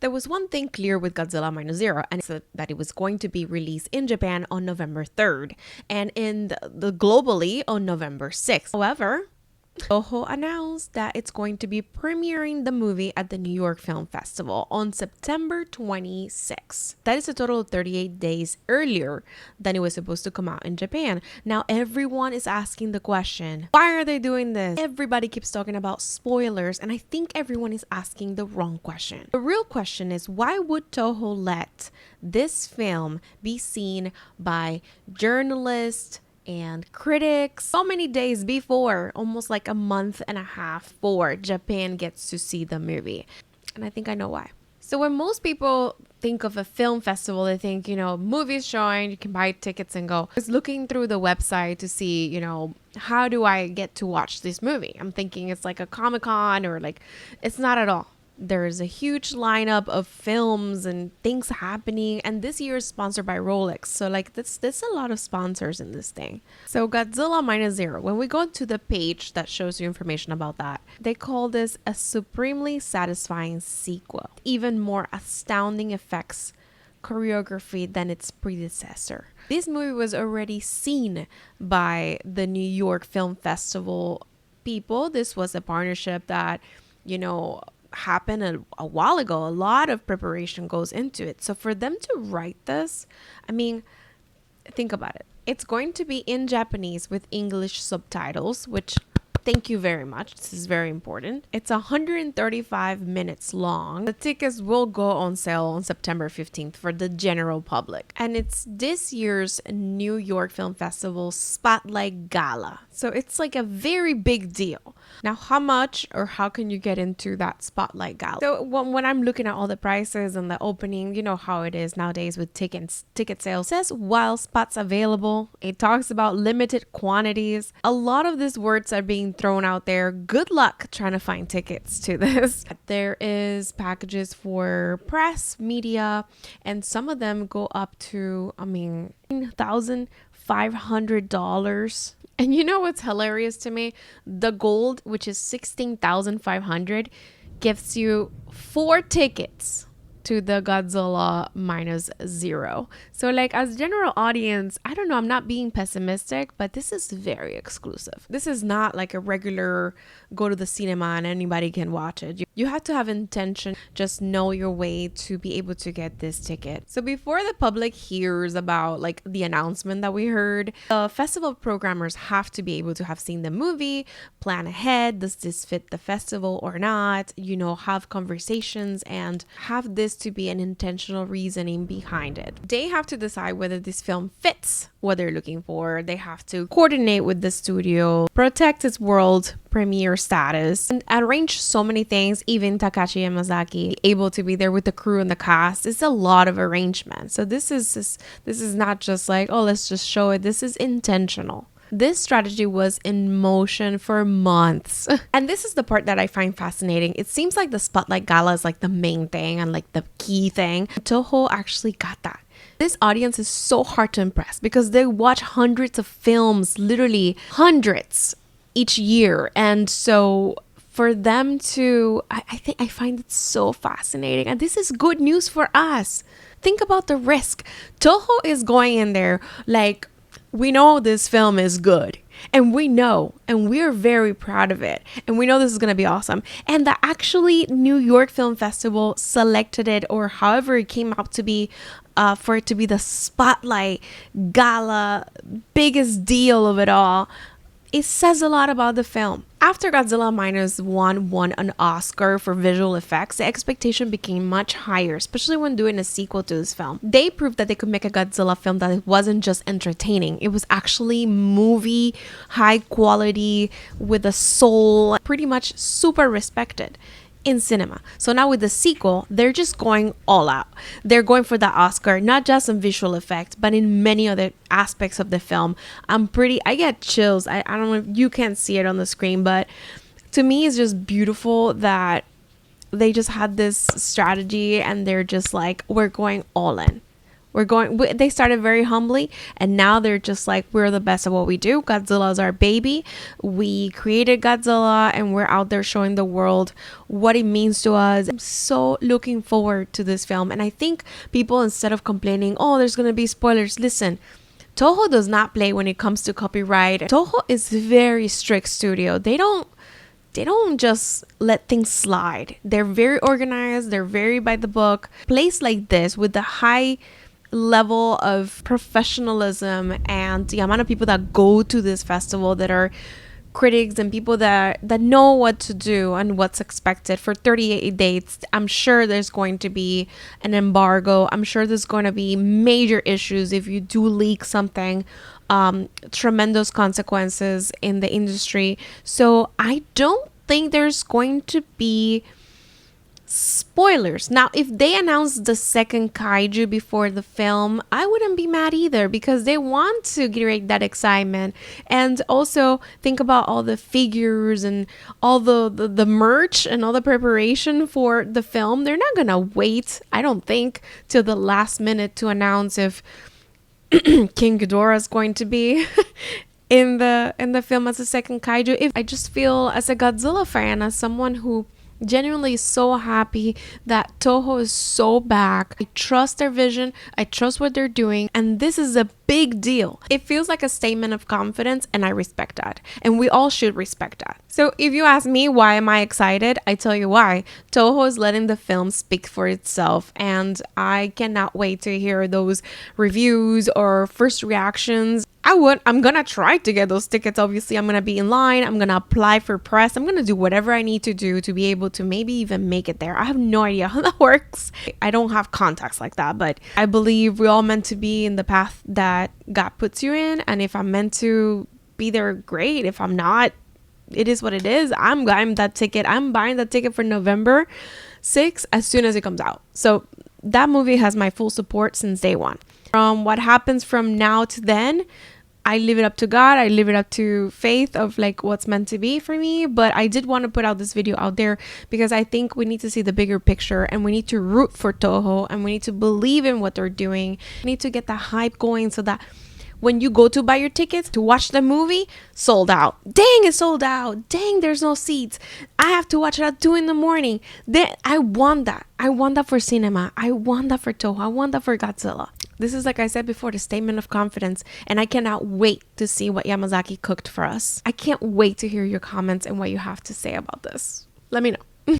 There was one thing clear with Godzilla Minus Zero, and it's that it was going to be released in Japan on November 3rd and in the globally on November 6th. However, Toho announced that it's going to be premiering the movie at the New York Film Festival on September 26th. That is a total of 38 days earlier than it was supposed to come out in Japan. Now everyone is asking the question, why are they doing this? Everybody keeps talking about spoilers, and I think everyone is asking the wrong question. The real question is, why would Toho let this film be seen by journalists and critics so many days before, almost like a month and a half before Japan gets to see the movie? And I think I know why. So when most people think of a film festival, they think, movies showing, you can buy tickets and go. I was looking through the website to see, how do I get to watch this movie? I'm thinking it's like a Comic-Con or it's not at all. There's a huge lineup of films and things happening, and this year is sponsored by Rolex. So there's a lot of sponsors in this thing. So Godzilla Minus Zero, when we go to the page that shows you information about that, they call this a supremely satisfying sequel. Even more astounding effects, choreography than its predecessor. This movie was already seen by the New York Film Festival people. This was a partnership that, happened a while ago. A lot of preparation goes into it. So for them to write this, think about it. It's going to be in Japanese with English subtitles, which thank you very much. This is very important. It's 135 minutes long. The tickets will go on sale on September 15th for the general public. And it's this year's New York Film Festival Spotlight Gala. So it's like a very big deal. Now, how much or how can you get into that Spotlight Gala? So when I'm looking at all the prices and the opening, you know how it is nowadays with ticket sales. It says while spots available, it talks about limited quantities. A lot of these words are being thrown out there. Good luck trying to find tickets to this. There is packages for press, media, and some of them go up to, $1,500. And you know what's hilarious to me? The gold, which is $16,500, gives you 4 tickets to the Godzilla Minus Zero. So as general audience, I don't know, I'm not being pessimistic, but this is very exclusive. This is not like a regular go to the cinema and anybody can watch it. You have to have intention, just know your way to be able to get this ticket. So before the public hears about the announcement that we heard, the festival programmers have to be able to have seen the movie, plan ahead. Does this fit the festival or not? Have conversations and have this to be an intentional reasoning behind it. They have to decide whether this film fits what they're looking for. They have to coordinate with the studio, protect its world premiere status, and arrange so many things. Even Takashi Yamazaki able to be there with the crew and the cast. It's a lot of arrangement. So this is not just let's just show it. This is intentional. This strategy was in motion for months. And this is the part that I find fascinating. It seems like the Spotlight Gala is the main thing and the key thing. Toho actually got that. This audience is so hard to impress because they watch hundreds of films, literally hundreds each year. And so for them to, I find it so fascinating. And this is good news for us. Think about the risk. Toho is going in there we know this film is good, and we know, and we're very proud of it, and we know this is going to be awesome. And the actually New York Film Festival selected it, or however it came out to be, for it to be the Spotlight Gala, biggest deal of it all. It says a lot about the film. After Godzilla Minus One won an Oscar for visual effects, the expectation became much higher, especially when doing a sequel to this film. They proved that they could make a Godzilla film that it wasn't just entertaining. It was actually movie, high quality, with a soul, pretty much super respected in cinema. So now with the sequel, they're just going all out. They're going for that Oscar, not just in visual effects, but in many other aspects of the film. I get chills. I don't know if you can't see it on the screen, but to me, it's just beautiful that they just had this strategy and they're just we're going all in. They started very humbly, and now they're just like, we're the best at what we do. Godzilla's our baby. We created Godzilla, and we're out there showing the world what it means to us. I'm so looking forward to this film. And I think people, instead of complaining, oh, there's going to be spoilers, listen, Toho does not play when it comes to copyright. Toho is a very strict studio. They don't just let things slide. They're very organized. They're very by the book. A place like this, with the high level of professionalism and the amount of people that go to this festival that are critics and people that know what to do and what's expected for 38 dates, I'm sure there's going to be an embargo. I'm sure there's going to be major issues if you do leak something. Tremendous consequences in the industry. So I don't think there's going to be spoilers. Now, if they announced the second kaiju before the film, I wouldn't be mad either, because they want to create that excitement. And also think about all the figures and all the merch and all the preparation for the film. They're not gonna wait, I don't think, till the last minute to announce if King Ghidorah is going to be in the film as a second kaiju. I just feel, as a Godzilla fan, as someone who genuinely so happy that Toho is so back. I trust their vision. I trust what they're doing. And this is a big deal. It feels like a statement of confidence, and I respect that. And we all should respect that. So if you ask me why am I excited, I tell you why. Toho is letting the film speak for itself, and I cannot wait to hear those reviews or first reactions. I'm gonna try to get those tickets. Obviously, I'm gonna be in line. I'm gonna apply for press. I'm gonna do whatever I need to do to be able to maybe even make it there. I have no idea how that works. I don't have contacts like that, but I believe we're all meant to be in the path that God puts you in. And if I'm meant to be there, great. If I'm not, it is what it is. I'm buying that ticket. I'm buying that ticket for November 6th as soon as it comes out. So that movie has my full support since day one. From what happens from now to then, I leave it up to God. I leave it up to faith of like what's meant to be for me. But I did want to put out this video out there because I think we need to see the bigger picture, and we need to root for Toho, and we need to believe in what they're doing. We need to get the hype going so that when you go to buy your tickets to watch the movie, sold out. Dang, it's sold out. Dang, there's no seats. I have to watch it at 2 a.m. Then I want that. I want that for cinema. I want that for Toho. I want that for Godzilla. This is, like I said before, the statement of confidence, and I cannot wait to see what Yamazaki cooked for us. I can't wait to hear your comments and what you have to say about this. Let me know.